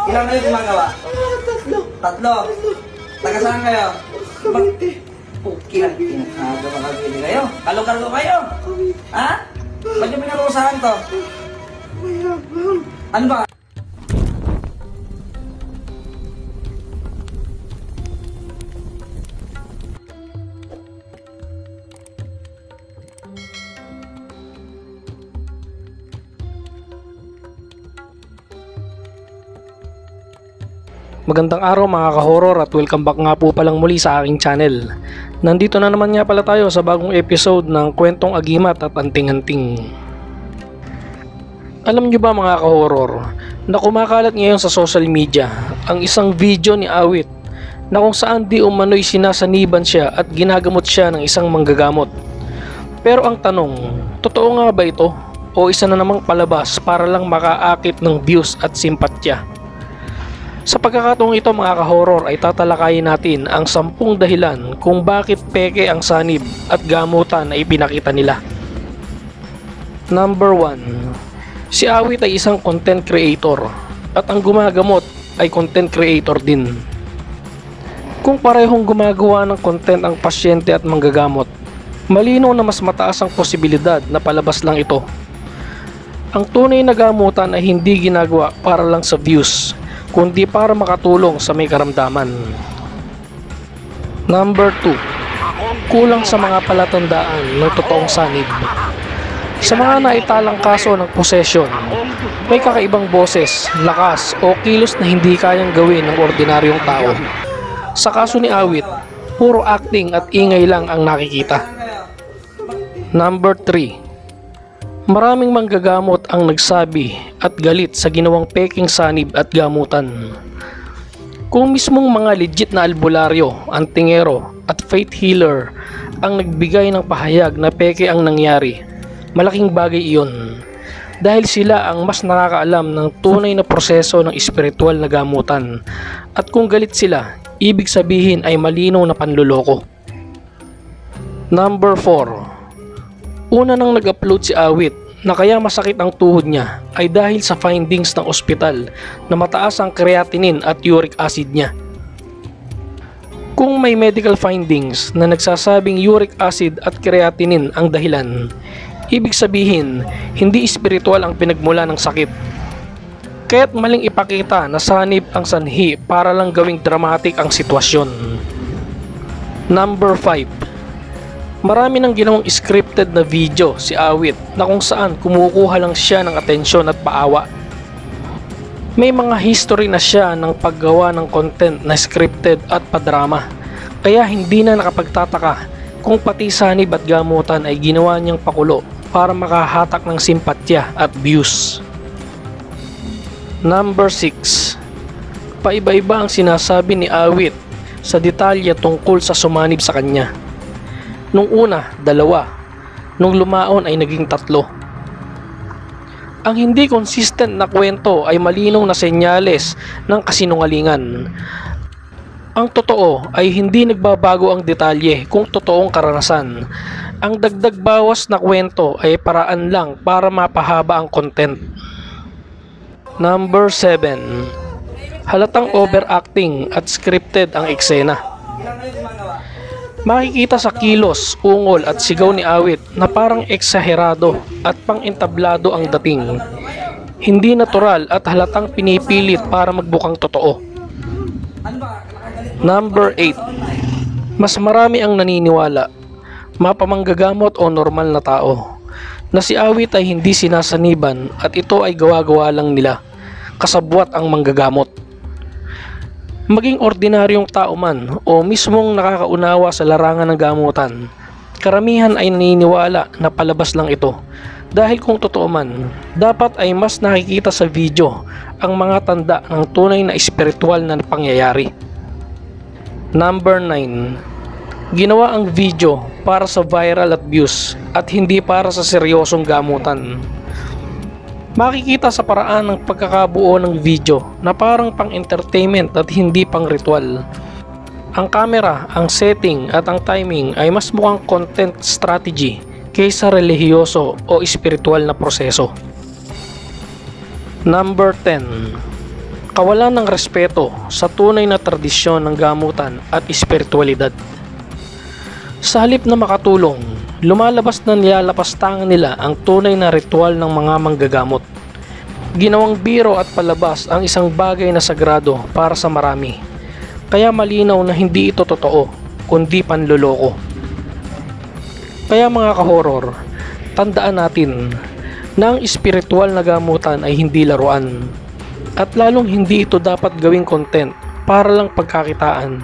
Ilan kayo gumagawa? Tatlo. Tatlo. Taga saan kayo? Cavite. Pukilan. Pinakaga makagili kayo. Kalo-kalo kayo. Ha? Ba't yung pinarusahan to? Mayabang. Ano ba? Magandang araw mga ka-horror at welcome back nga po palang muli sa aking channel. Nandito na naman nga pala tayo sa bagong episode ng Kwentong Agimat at Anting-Anting. Alam nyo ba mga ka-horror na kumakalat ngayon sa social media ang isang video ni Awit na kung saan di umano'y sinasaniban siya at ginagamot siya ng isang manggagamot. Pero ang tanong, totoo nga ba ito o isa na namang palabas para lang makaakit ng views at simpatya? Sa pagkakataong ito mga ka-horror ay tatalakayin natin ang 10 dahilan kung bakit peke ang sanib at gamutan na ipinakita nila. Number 1. Si Awit ay isang content creator at ang gumagamot ay content creator din. Kung parehong gumagawa ng content ang pasyente at manggagamot, malinaw na mas mataas ang posibilidad na palabas lang ito. Ang tunay na gamutan ay hindi ginagawa para lang sa views, kundi para makatulong sa may karamdaman. Number 2. Kulang sa mga palatandaan ng totoong sanib. Sa mga naitalang kaso ng possession, may kakaibang boses, lakas o kilos na hindi kayang gawin ng ordinaryong tao. Sa kaso ni Awit, puro acting at ingay lang ang nakikita. Number 3. Maraming manggagamot ang nagsabi at galit sa ginawang peking sanib at gamutan. Kung mismong mga legit na albularyo, antingero at faith healer ang nagbigay ng pahayag na peke ang nangyari, malaking bagay iyon. Dahil sila ang mas nakakaalam ng tunay na proseso ng espiritual na gamutan. At kung galit sila, ibig sabihin ay malinaw na panluloko. Number 4. Una nang nag-upload si Awit na kaya masakit ang tuhod niya ay dahil sa findings ng ospital na mataas ang creatinine at uric acid niya. Kung may medical findings na nagsasabing uric acid at creatinine ang dahilan, ibig sabihin hindi espiritual ang pinagmula ng sakit. Kaya't maling ipakita na sanib ang sanhi para lang gawing dramatic ang sitwasyon. Number 5. Marami nang ginawang scripted na video si Awit na kung saan kumukuha lang siya ng atensyon at paawa. May mga history na siya ng paggawa ng content na scripted at padrama, kaya hindi na nakapagtataka kung pati sanib at gamutan ay ginawa niyang pakulo para makahatak ng simpatya at views. Number 6. Paiba-iba ang sinasabi ni Awit sa detalye tungkol sa sumanib sa kanya. Nung una, 2. Nung lumaon ay naging 3. Ang hindi consistent na kwento ay malinaw na senyales ng kasinungalingan. Ang totoo ay hindi nagbabago ang detalye kung totoong karanasan. Ang dagdag bawas na kwento ay paraan lang para mapahaba ang content. Number 7. Halatang overacting at scripted ang eksena. Ilan kayo gumagawa? Makikita sa kilos, ungol at sigaw ni Awit na parang eksaherado at pang-entablado ang dating. Hindi natural at halatang pinipilit para magbukang totoo. Ano ba? Nakagalit mo? Number 8. Mas marami ang naniniwala, mapamanggagamot o normal na tao, na si Awit ay hindi sinasaniban at ito ay gawa-gawa lang nila, kasabwat ang manggagamot. Maging ordinaryong tao man o mismong nakakaunawa sa larangan ng gamutan, karamihan ay naniniwala na palabas lang ito. Dahil kung totoo man, dapat ay mas nakikita sa video ang mga tanda ng tunay na espiritual na pangyayari. Number 9. Ginawa ang video para sa viral at views at hindi para sa seryosong gamutan. Makikita sa paraan ng pagkakabuo ng video na parang pang-entertainment at hindi pang-ritual. Ang camera, ang setting at ang timing ay mas mukhang content strategy kaysa relihiyoso o espiritual na proseso. Number 10. Kawalan ng respeto sa tunay na tradisyon ng gamutan at espiritualidad. Sa halip na makatulong, lumalabas na nilalapastangan nila ang tunay na ritual ng mga manggagamot. Ginawang biro at palabas ang isang bagay na sagrado para sa marami. Kaya malinaw na hindi ito totoo, kundi panloloko. Kaya mga ka-horror, tandaan natin na ang espiritual na gamutan ay hindi laruan. At lalong hindi ito dapat gawing content para lang pagkakitaan.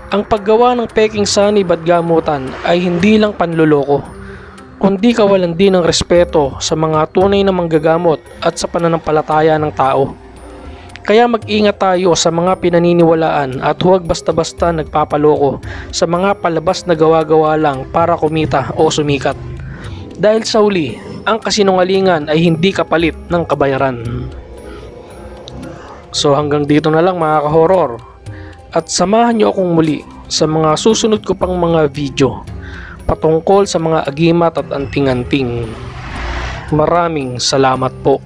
Ang paggawa ng peking sanib at gamutan ay hindi lang panloloko, kundi kawalan din ng respeto sa mga tunay na manggagamot at sa pananampalataya ng tao. Kaya mag-ingat tayo sa mga pinaniniwalaan at huwag basta-basta nagpapaloko sa mga palabas na gawa-gawa lang para kumita o sumikat. Dahil sa huli, ang kasinungalingan ay hindi kapalit ng kabayaran. So hanggang dito na lang mga ka-horror. At samahan niyo akong muli sa mga susunod ko pang mga video patungkol sa mga agimat at anting-anting. Maraming salamat po.